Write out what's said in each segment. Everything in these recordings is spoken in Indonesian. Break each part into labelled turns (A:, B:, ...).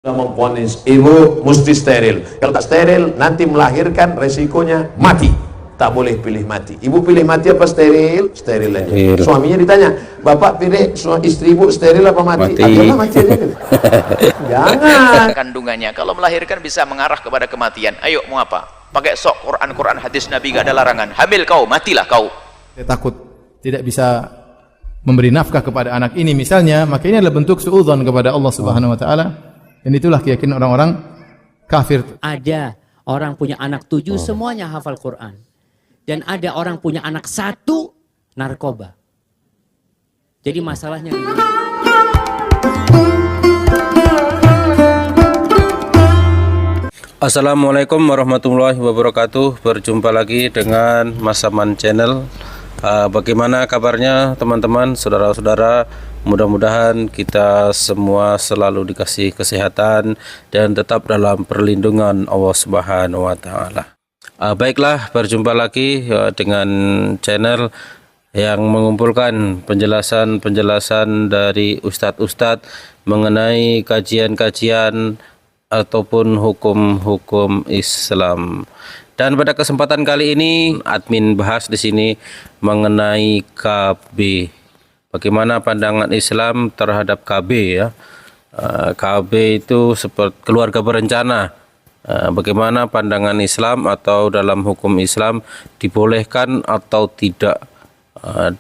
A: Sudah memvonis ibu mesti steril. Kalau tak steril nanti melahirkan, resikonya mati. Tak boleh pilih mati. Ibu pilih mati apa steril? Steril aja. Suaminya ditanya, bapak pilih istri ibu steril apa mati? Ayolah mati aja. Jangan.
B: Kandungannya kalau melahirkan bisa mengarah kepada kematian. Ayo mau apa? Pakai sok Quran hadis Nabi, gak ada larangan. Hamil kau, matilah kau.
C: Dia takut tidak bisa memberi nafkah kepada anak ini misalnya, maka ini adalah bentuk suudzon kepada Allah Subhanahu wa taala. Dan itulah keyakinan orang-orang kafir.
D: Ada orang punya anak 7 semuanya hafal Quran. Dan ada orang punya anak 1 narkoba. Jadi masalahnya
E: Assalamualaikum warahmatullahi wabarakatuh. Berjumpa lagi dengan Mas Saman Channel. Bagaimana kabarnya teman-teman, saudara-saudara? Mudah-mudahan kita semua selalu dikasih kesehatan dan tetap dalam perlindungan Allah Subhanahu wa taala. Baiklah, berjumpa lagi dengan channel yang mengumpulkan penjelasan-penjelasan dari ustadz-ustadz mengenai kajian-kajian ataupun hukum-hukum Islam. Dan pada kesempatan kali ini admin bahas di sini mengenai KB. Bagaimana pandangan Islam terhadap KB ya? KB itu seperti keluarga berencana. Bagaimana pandangan Islam atau dalam hukum Islam dibolehkan atau tidak?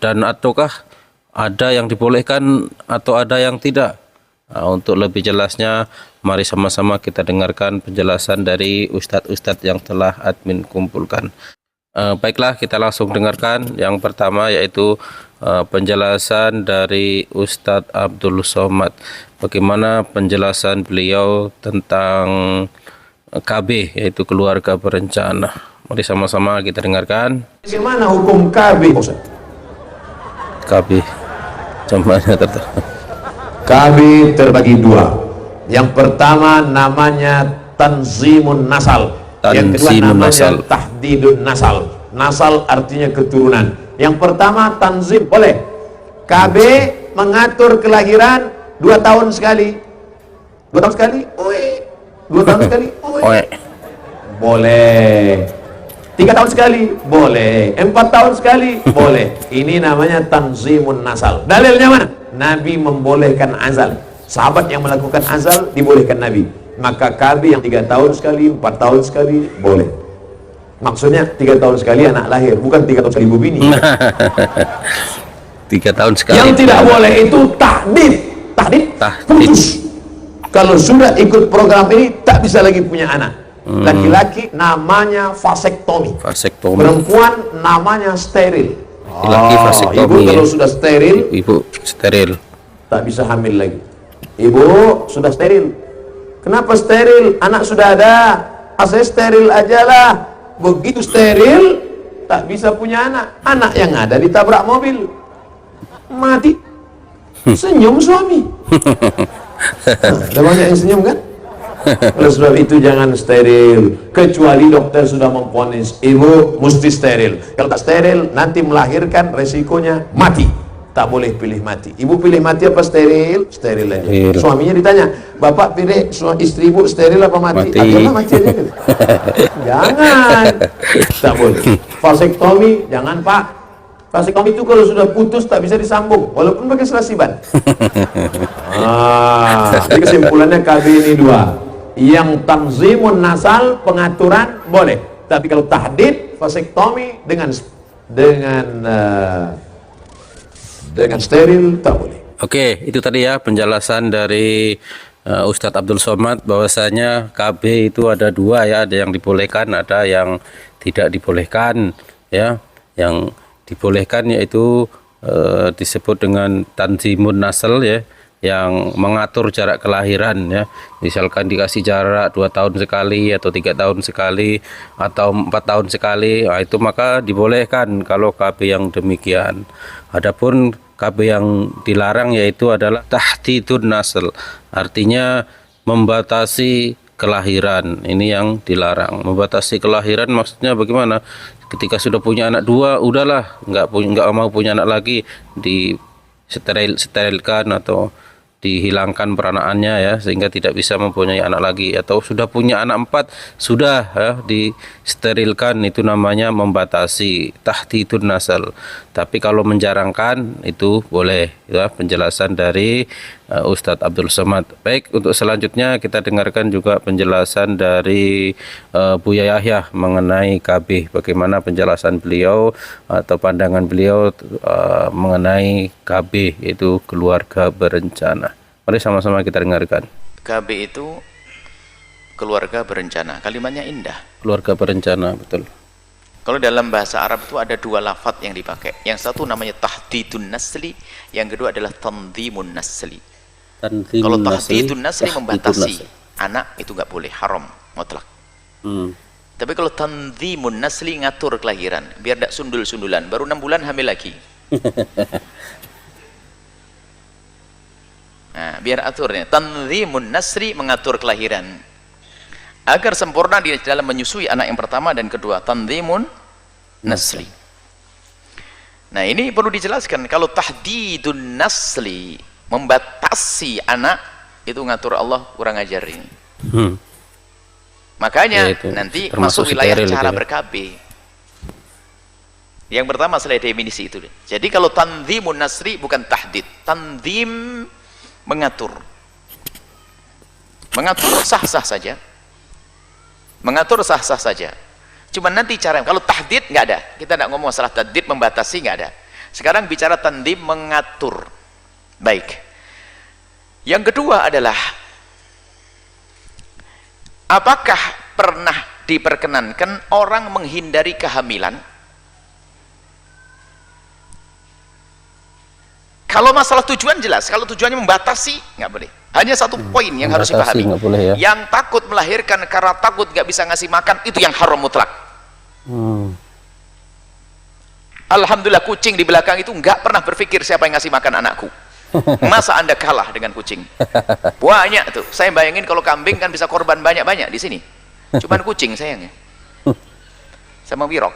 E: Dan ataukah ada yang dibolehkan atau ada yang tidak? Untuk lebih jelasnya, mari sama-sama kita dengarkan penjelasan dari ustadz-ustadz yang telah admin kumpulkan. Baiklah, kita langsung dengarkan. Yang pertama yaitu penjelasan dari Ustadz Abdul Somad. Bagaimana penjelasan beliau tentang KB, yaitu keluarga berencana. Mari sama-sama kita dengarkan.
A: Bagaimana hukum KB?
E: KB, contohnya
A: KB terbagi dua. Yang pertama namanya tanzimun nasal. Yang kedua namanya tahdidun nasal. Nasal artinya keturunan. Yang pertama tanzim boleh. KB mengatur kelahiran 2 tahun sekali. 2 tahun sekali? Oi. 2 tahun sekali? Oi. Boleh. 3 tahun sekali? Boleh. 4 tahun sekali? Boleh. Ini namanya tanzimun nasal. Dalilnya mana? Nabi membolehkan azal. Sahabat yang melakukan azal dibolehkan Nabi. Maka KB yang 3 tahun sekali, 4 tahun sekali boleh. Maksudnya 3 tahun sekali anak lahir, bukan 3 tahun sekali ibu bini.
E: 3 tahun sekali.
A: Yang tidak boleh itu tahdid. Tahdid putus. Kalau sudah ikut program ini tak bisa lagi punya anak. Laki-laki namanya vasektomi. Perempuan namanya steril.
E: Laki vasektomi.
A: Ibu kalau sudah steril,
E: ibu steril,
A: tak bisa hamil lagi. Ibu sudah steril. Kenapa steril? Anak sudah ada. Saya steril aja lah. Begitu steril, tak bisa punya anak. Anak yang ada ditabrak mobil, mati. Senyum suami. Ada banyak yang senyum kan? Oleh sebab itu jangan steril. Kecuali dokter sudah memvonis ibu mesti steril. Kalau tak steril nanti melahirkan, resikonya mati. Tak boleh pilih mati. Ibu pilih mati apa steril? Steril aja. Suaminya ditanya, bapak pilih istri ibu steril apa mati? Ayolah mati aja. Jangan. Tak boleh. Vasektomi jangan pak. Vasektomi itu kalau sudah putus tak bisa disambung walaupun pakai selasiban. Jadi kesimpulannya KB ini 2. Yang tanzimun nasal, pengaturan boleh. Tapi kalau tahdid, vasektomi dengan steril tak boleh.
E: Oke, itu tadi ya penjelasan dari Ustadz Abdul Somad bahwasanya KB itu ada 2 ya, ada yang dibolehkan, ada yang tidak dibolehkan ya. Yang dibolehkan yaitu disebut dengan tanzimun nasl ya, yang mengatur jarak kelahiran ya. Misalkan dikasih jarak 2 tahun sekali atau 3 tahun sekali atau 4 tahun sekali, itu maka dibolehkan kalau KB yang demikian. Adapun KB yang dilarang yaitu adalah tahdidun nasl, artinya membatasi kelahiran. Ini yang dilarang. Membatasi kelahiran maksudnya bagaimana? Ketika sudah punya anak 2, udahlah nggak mau punya anak lagi, di sterilkan atau dihilangkan peranakannya ya, sehingga tidak bisa mempunyai anak lagi, atau sudah punya anak 4 sudah ya, disterilkan, itu namanya membatasi tahdidun nasal. Tapi kalau menjarangkan itu boleh ya, penjelasan dari Ustadz Abdul Somad. Baik, untuk selanjutnya kita dengarkan juga penjelasan dari Buya Yahya mengenai KB, bagaimana penjelasan beliau atau pandangan beliau mengenai KB, yaitu keluarga berencana. Mari sama-sama kita dengarkan.
B: KB itu keluarga berencana. Kalimatnya indah.
E: Keluarga berencana, betul.
B: Kalau dalam bahasa Arab itu ada 2 lafadz yang dipakai. Yang satu namanya tahdidun nasli, yang kedua adalah tanzimun nasli. Kalau tahdidun nasli membatasi anak, itu nggak boleh, haram mutlak. Tapi kalau tanzimun nasli, ngatur kelahiran biar tidak sundul-sundulan, baru 6 bulan hamil lagi. Nah, biar aturnya tanzimun nasri, mengatur kelahiran agar sempurna di dalam menyusui anak yang pertama dan kedua, tanzimun nasli. Nah, ini perlu dijelaskan. Kalau tahdidun nasli, membatasi anak, itu ngatur Allah, kurang ajar ini. Makanya ya, nanti masuk wilayah cara ber-KB. Yang pertama selain definisi itu. Jadi kalau tanzimun nasri bukan tahdid, tanzim mengatur. Mengatur sah-sah saja. Mengatur sah-sah saja. Cuma nanti cara, kalau tahdid nggak ada. Kita nggak ngomong masalah tahdid, membatasi, nggak ada. Sekarang bicara tanzim, mengatur. Baik. Yang kedua adalah, apakah pernah diperkenankan orang menghindari kehamilan? Kalau masalah tujuan jelas, kalau tujuannya membatasi, nggak boleh. Hanya satu poin yang harus dipahami.
E: Ya.
B: Yang takut melahirkan karena takut nggak bisa ngasih makan, itu yang haram mutlak. Alhamdulillah kucing di belakang itu nggak pernah berpikir siapa yang ngasih makan anakku. Masa Anda kalah dengan kucing? Banyak tuh. Saya bayangin kalau kambing kan bisa korban banyak-banyak di sini. Cuman kucing sayangnya. Sama wirok.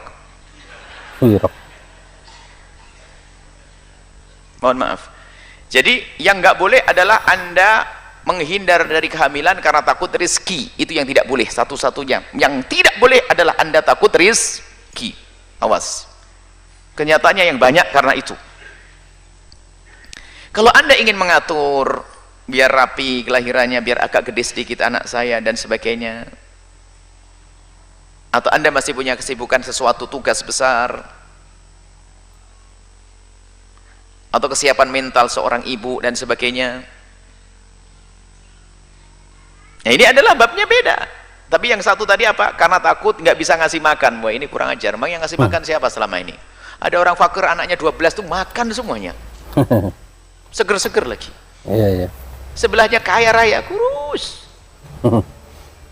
B: Mohon maaf. Jadi yang nggak boleh adalah Anda menghindar dari kehamilan karena takut rezeki. Itu yang tidak boleh, satu-satunya. Yang tidak boleh adalah Anda takut rezeki. Awas. Kenyataannya yang banyak karena itu. Kalau Anda ingin mengatur biar rapi kelahirannya, biar agak gede sedikit anak saya dan sebagainya, atau Anda masih punya kesibukan sesuatu tugas besar, atau kesiapan mental seorang ibu dan sebagainya, nah ini adalah babnya beda. Tapi yang satu tadi apa? Karena takut nggak bisa ngasih makan. Wah, ini kurang ajar. Memang yang ngasih makan siapa selama ini? Ada orang fakir anaknya 12 tuh makan semuanya. Seger-seger lagi.
E: Iya.
B: Sebelahnya kaya raya, kurus.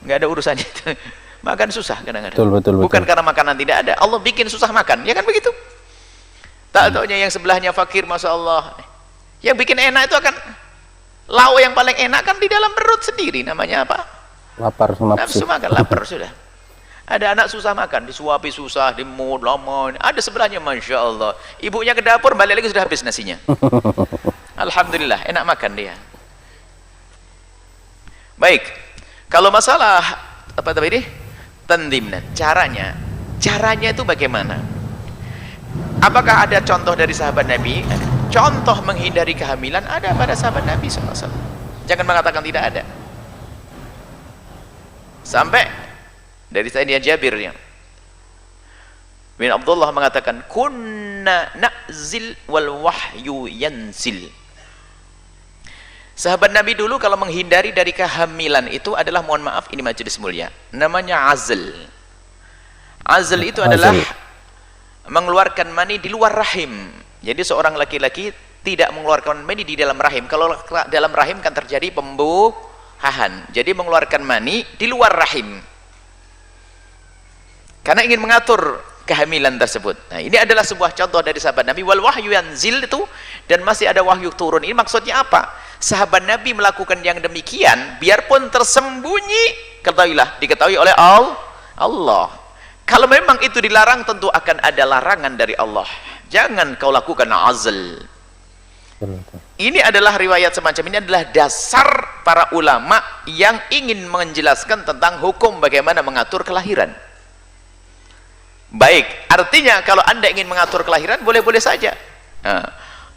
B: Nggak ada urusannya itu. Makan susah kadang-kadang.
E: Betul.
B: Bukan karena makanan tidak ada. Allah bikin susah makan, ya kan begitu? Tak taunya yang sebelahnya fakir, masya Allah. Yang bikin enak itu akan lauk yang paling enak kan di dalam perut sendiri. Namanya apa?
E: Lapar,
B: nafsu makan, lapar sudah. Ada anak susah makan, disuapi susah, dimut lama. Ada sebelahnya, masya Allah. Ibunya ke dapur, balik lagi sudah habis nasinya. Alhamdulillah, enak makan dia. Baik, kalau masalah apa tadi ini? Tanzimna, caranya itu bagaimana? Apakah ada contoh dari sahabat Nabi? Contoh menghindari kehamilan ada pada sahabat Nabi SAW. Jangan mengatakan tidak ada. Sampai dari Sayyidina Jabir bin Abdullah mengatakan, kunna na'zil wal wahyu yanzil. Sahabat Nabi dulu kalau menghindari dari kehamilan itu adalah, mohon maaf ini majelis mulia, namanya azl. Azl itu adalah mengeluarkan mani di luar rahim. Jadi seorang laki-laki tidak mengeluarkan mani di dalam rahim. Kalau dalam rahim kan terjadi pembuahan. Jadi mengeluarkan mani di luar rahim karena ingin mengatur kehamilan tersebut. Nah, ini adalah sebuah contoh dari sahabat Nabi. Wal wahyu yanzil itu, dan masih ada wahyu turun. Ini maksudnya apa? Sahabat Nabi melakukan yang demikian biarpun tersembunyi, ketahuilah diketahui oleh Allah. Kalau memang itu dilarang, tentu akan ada larangan dari Allah. Jangan kau lakukan azl. ini adalah riwayat semacam ini adalah dasar para ulama yang ingin menjelaskan tentang hukum bagaimana mengatur kelahiran. Baik, artinya kalau Anda ingin mengatur kelahiran boleh-boleh saja. Nah,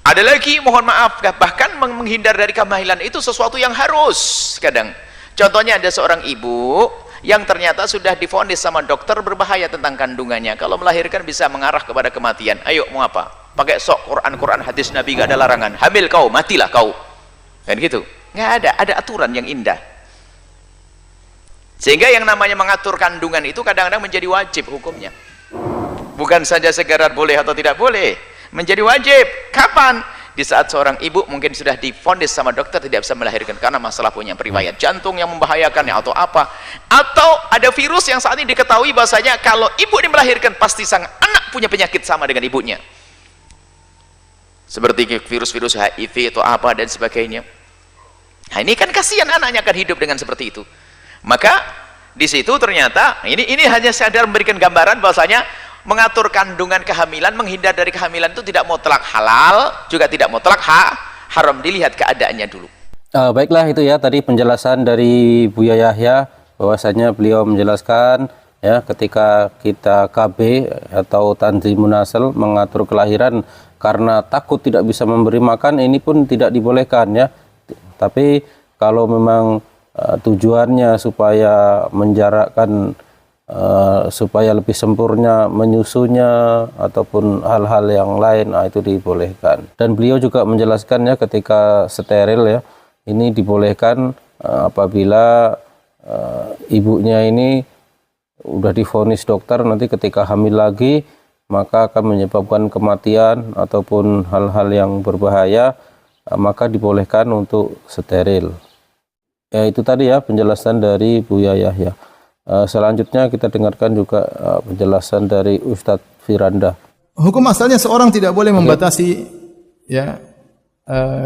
B: ada lagi, mohon maaf, bahkan menghindar dari kehamilan itu sesuatu yang harus kadang. Contohnya ada seorang ibu yang ternyata sudah divonis sama dokter berbahaya tentang kandungannya. Kalau melahirkan bisa mengarah kepada kematian. Ayo, mau apa? Pakai sok Quran hadis Nabi, gak ada larangan. Hamil kau, matilah kau. Dan gitu. Nggak ada aturan yang indah. Sehingga yang namanya mengatur kandungan itu kadang-kadang menjadi wajib hukumnya. Bukan saja sekedar boleh atau tidak boleh. Menjadi wajib. Kapan? Di saat seorang ibu mungkin sudah divonis sama dokter tidak bisa melahirkan karena masalah punya riwayat jantung yang membahayakannya atau apa, atau ada virus yang saat ini diketahui bahasanya kalau ibu ini melahirkan pasti sang anak punya penyakit sama dengan ibunya, seperti virus-virus HIV atau apa dan sebagainya. Nah, ini kan kasihan anaknya akan hidup dengan seperti itu. Maka di situ ternyata ini hanya sadar memberikan gambaran bahwasanya mengatur kandungan kehamilan, menghindar dari kehamilan itu tidak mutlak halal, juga tidak mutlak haram, dilihat keadaannya dulu.
E: Baiklah, itu ya tadi penjelasan dari Buya Yahya, bahwasanya beliau menjelaskan ya ketika kita KB atau tanzimun nasl mengatur kelahiran karena takut tidak bisa memberi makan, ini pun tidak dibolehkan ya. Tapi kalau memang tujuannya supaya menjarakkan supaya lebih sempurna menyusunya ataupun hal-hal yang lain, itu dibolehkan. Dan beliau juga menjelaskannya ketika steril ya, ini dibolehkan apabila ibunya ini udah divonis dokter nanti ketika hamil lagi maka akan menyebabkan kematian ataupun hal-hal yang berbahaya, maka dibolehkan untuk steril. Ya, itu tadi ya penjelasan dari Buya Yahya. Selanjutnya kita dengarkan juga penjelasan dari Ustadz Firanda.
C: Hukum asalnya seorang tidak boleh membatasi ya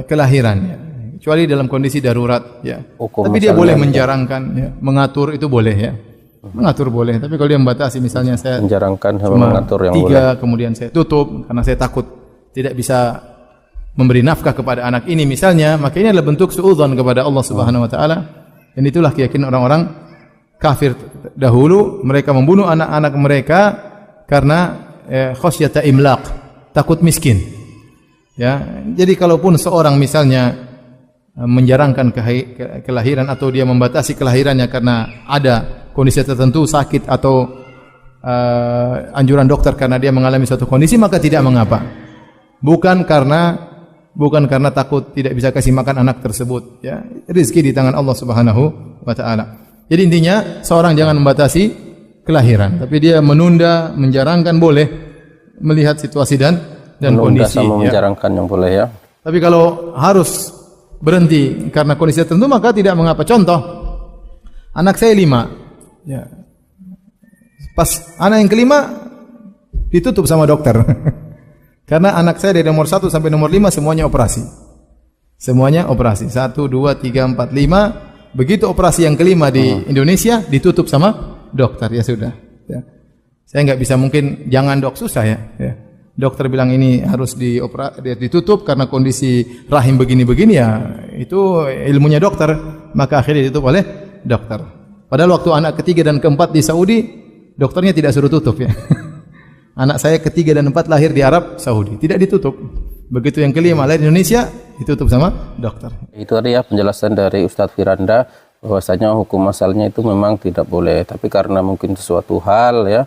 C: kelahiran ya, kecuali dalam kondisi darurat ya. Tapi dia boleh menjarangkan ya, mengatur itu boleh ya. Mengatur boleh, tapi kalau dia membatasi misalnya saya
E: menjarangkan sama mengatur yang
C: 3
E: boleh.
C: Kemudian saya tutup karena saya takut tidak bisa memberi nafkah kepada anak ini misalnya, maka ini adalah bentuk suudzon kepada Allah Subhanahu wa taala. Dan itulah keyakinan orang-orang kafir dahulu, mereka membunuh anak-anak mereka karena khosyata imlaq, takut miskin. Ya, jadi kalaupun seorang misalnya menjarangkan kelahiran atau dia membatasi kelahirannya karena ada kondisi tertentu, sakit atau anjuran dokter karena dia mengalami suatu kondisi, maka tidak mengapa. Bukan karena takut tidak bisa kasih makan anak tersebut. Ya, rezeki di tangan Allah Subhanahu wa taala. Jadi intinya seorang jangan membatasi kelahiran, tapi dia menunda, menjarangkan boleh melihat situasi dan kondisi.
E: Sama menjarangkan yang boleh ya.
C: Tapi kalau harus berhenti karena kondisi tertentu maka tidak mengapa. Contoh, anak saya 5, ya. Pas anak yang kelima ditutup sama dokter. Karena anak saya dari nomor 1 sampai nomor 5 semuanya operasi. Semuanya operasi. 1, 2, 3, 4, 5. Begitu operasi yang kelima di Indonesia ditutup sama dokter, ya sudah. Ya. Saya nggak bisa mungkin jangan dok, susah ya. Ya. Dokter bilang ini harus ditutup karena kondisi rahim begini-begini, ya itu ilmunya dokter, maka akhirnya ditutup oleh dokter. Padahal waktu anak ketiga dan keempat di Saudi, dokternya tidak suruh tutup ya. Anak saya ketiga dan 4 lahir di Arab Saudi, tidak ditutup. Begitu yang kelima lahir di Indonesia, ditutup sama dokter.
E: Itu tadi ya penjelasan dari Ustadz Firanda, bahwasanya hukum asalnya itu memang tidak boleh, tapi karena mungkin sesuatu hal ya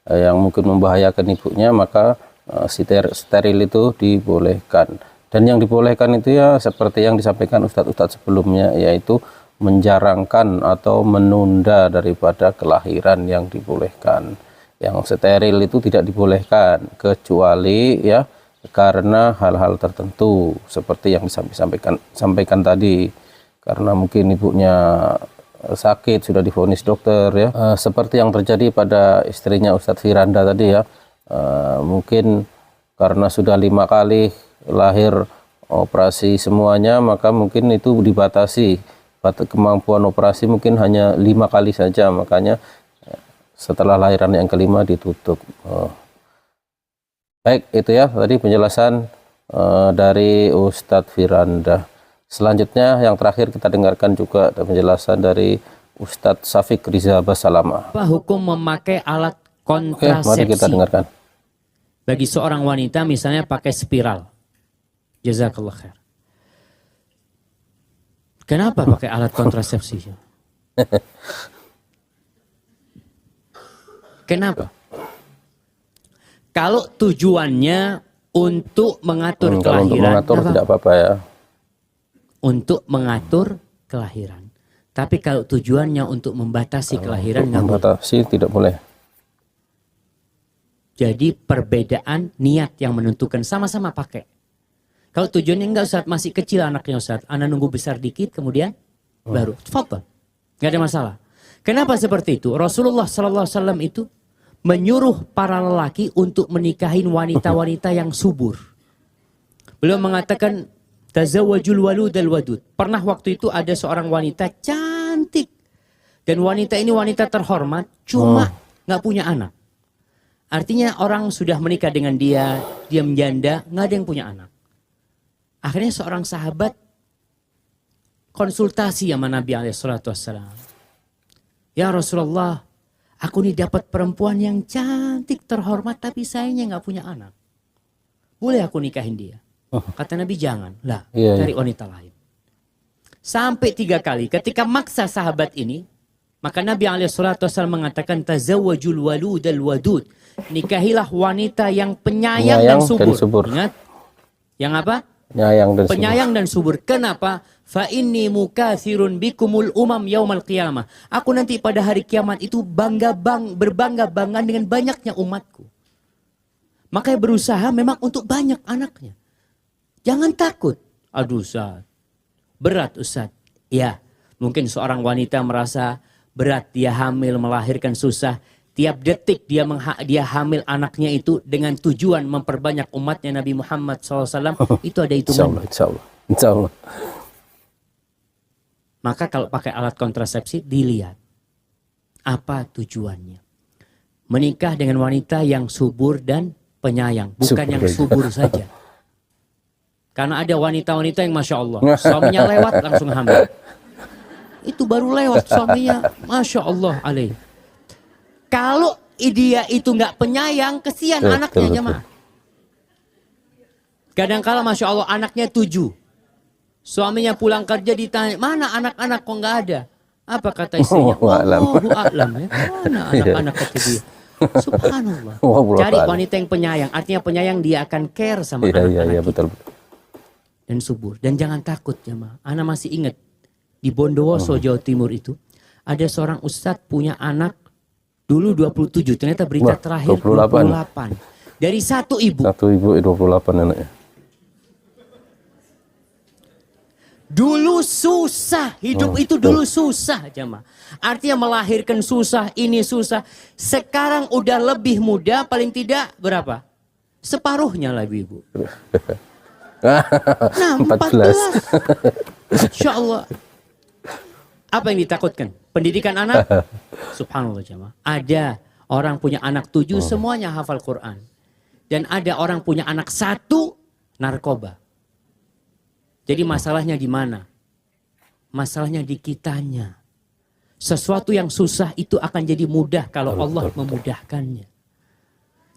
E: yang mungkin membahayakan ibunya, maka steril itu dibolehkan. Dan yang dibolehkan itu ya seperti yang disampaikan Ustadz sebelumnya, yaitu menjarangkan atau menunda daripada kelahiran yang dibolehkan. Yang steril itu tidak dibolehkan kecuali ya karena hal-hal tertentu seperti yang disampaikan tadi, karena mungkin ibunya sakit sudah divonis dokter ya, seperti yang terjadi pada istrinya Ustadz Firanda tadi ya. Mungkin karena sudah 5 kali lahir operasi semuanya, maka mungkin itu dibatasi, kemampuan operasi mungkin hanya 5 kali saja, makanya setelah lahiran yang kelima ditutup. Baik, itu ya tadi penjelasan dari Ustadz Firanda. Selanjutnya yang terakhir kita dengarkan juga penjelasan dari Ustadz Syafiq Riza Basalamah.
D: Apa hukum memakai alat
E: Oke,
D: kontrasepsi
E: mari kita dengarkan.
D: bagi seorang wanita misalnya pakai spiral? Jazakallah khair. Kenapa pakai alat kontrasepsi? Kenapa? Kalau tujuannya untuk mengatur
E: Kalau untuk
D: kelahiran,
E: mengatur tidak apa-apa ya.
D: untuk mengatur kelahiran. Tapi kalau tujuannya untuk membatasi kelahiran, nggak boleh.
E: Membatasi tidak boleh.
D: Jadi perbedaan niat yang menentukan, sama-sama pakai. Kalau tujuannya enggak Ustaz, masih kecil anaknya Ustaz, anak nunggu besar dikit kemudian baru. Tafadhal. Enggak ada masalah. Kenapa seperti itu? Rasulullah SAW itu menyuruh para lelaki untuk menikahin wanita-wanita yang subur. Beliau mengatakan tazawwajul waludal wadud. Pernah waktu itu ada seorang wanita cantik. Dan wanita ini wanita terhormat, cuma nggak punya anak. Artinya orang sudah menikah dengan dia, dia menjanda, nggak ada yang punya anak. Akhirnya seorang sahabat konsultasi sama Nabi SAW. Ya Rasulullah, aku nih dapat perempuan yang cantik, terhormat, tapi sayangnya nggak punya anak. Boleh aku nikahin dia? Kata Nabi, jangan. Lah, cari wanita lain. Sampai 3 kali. Ketika maksa sahabat ini, maka Nabi SAW mengatakan, tazawwajul waludal wadud. Nikahilah wanita yang penyayang dan subur. Ingat? Yang apa? Penyayang dan subur. Kenapa? Fa inni mukatsirun bikumul umam yaumal qiyamah. Aku nanti pada hari kiamat itu berbangga-banggaan dengan banyaknya umatku. Makanya berusaha memang untuk banyak anaknya. Jangan takut. Aduh Ustaz, berat Ustaz. Ya, mungkin seorang wanita merasa berat, dia hamil, melahirkan susah. Tiap detik dia hamil anaknya itu dengan tujuan memperbanyak umatnya Nabi Muhammad SAW. Itu ada hitungan.
E: Insya Allah.
D: Maka kalau pakai alat kontrasepsi, dilihat apa tujuannya. Menikah dengan wanita yang subur dan penyayang, bukan yang subur saja. Karena ada wanita-wanita yang Masya Allah, suaminya lewat langsung hamil. Itu baru lewat suaminya, Masya Allah alaih. Kalau dia itu nggak penyayang, kesian anaknya jemaah. Kadang-kala Masya Allah anaknya 7. Suaminya pulang kerja ditanya, mana anak-anak kok nggak ada? Apa kata istrinya? Allahu a'lam ya. Mana anak-anak kata dia? Subhanallah. Cari wanita yang penyayang. Artinya penyayang, dia akan care sama anak-anak.
E: Iya, betul.
D: Dan subur. Dan jangan takut jemaah. Ana masih ingat di Bondowoso Jawa Timur itu ada seorang ustadz punya anak dulu 27. Ternyata berita terakhir 28. Dari satu ibu.
E: Satu ibu 28 anaknya.
D: Dulu susah, hidup itu dulu susah jemaah. Artinya melahirkan susah, ini susah. Sekarang udah lebih mudah, paling tidak berapa? Separuhnya lah ibu. Nah, 14. Insya Allah. Apa yang ditakutkan? Pendidikan anak? Subhanallah jemaah. Ada orang punya anak 7, semuanya hafal Quran. Dan ada orang punya anak 1, narkoba. Jadi masalahnya di mana? Masalahnya di kitanya. Sesuatu yang susah itu akan jadi mudah kalau Allah memudahkannya.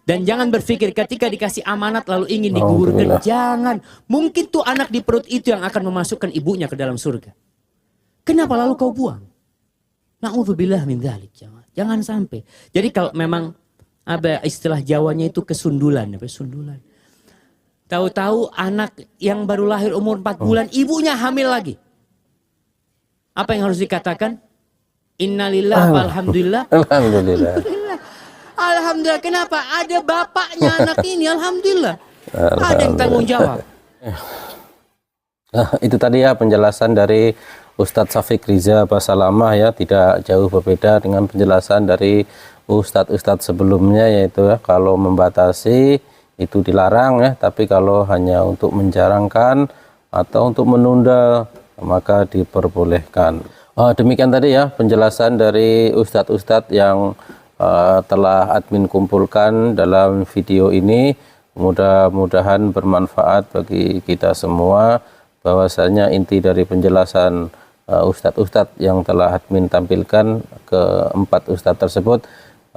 D: Dan jangan berpikir ketika dikasih amanat lalu ingin digugurkan. Jangan. Mungkin tuh anak di perut itu yang akan memasukkan ibunya ke dalam surga. Kenapa lalu kau buang? Na'udzubillah min dzalik. Jangan sampai. Jadi kalau memang apa istilah Jawanya itu kesundulan. Sundulan. Tahu-tahu anak yang baru lahir umur 4 bulan, ibunya hamil lagi. Apa yang harus dikatakan? Innalillah walhamdulillah.
E: Alhamdulillah.
D: Alhamdulillah. Kenapa? Ada bapaknya anak ini. Alhamdulillah. Ada yang tanggung jawab.
E: Nah, itu tadi ya penjelasan dari Ustadz Syafiq Riza Basalamah ya, tidak jauh berbeda dengan penjelasan dari Ustadz sebelumnya, yaitu ya kalau membatasi itu dilarang ya, tapi kalau hanya untuk menjarangkan atau untuk menunda maka diperbolehkan. Demikian tadi ya penjelasan dari Ustadz yang telah admin kumpulkan dalam video ini. Mudah-mudahan bermanfaat bagi kita semua. Bahwasanya inti dari penjelasan ustadz-ustadz yang telah admin tampilkan keempat ustadz tersebut,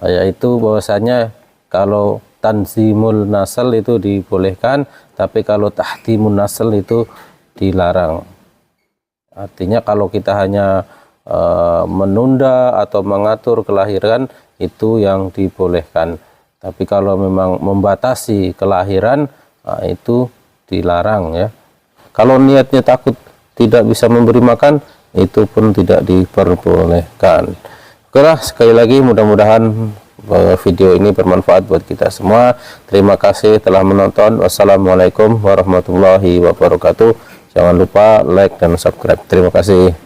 E: yaitu bahwasanya kalau tanzimul nasl itu dibolehkan, tapi kalau tahtimun nasl itu dilarang. Artinya kalau kita hanya menunda atau mengatur kelahiran itu yang dibolehkan. Tapi kalau memang membatasi kelahiran, itu dilarang ya. Kalau niatnya takut tidak bisa memberi makan, itu pun tidak diperbolehkan. Oke lah, sekali lagi mudah-mudahan video ini bermanfaat buat kita semua. Terima kasih telah menonton. Wassalamualaikum warahmatullahi wabarakatuh. Jangan lupa like dan subscribe. Terima kasih.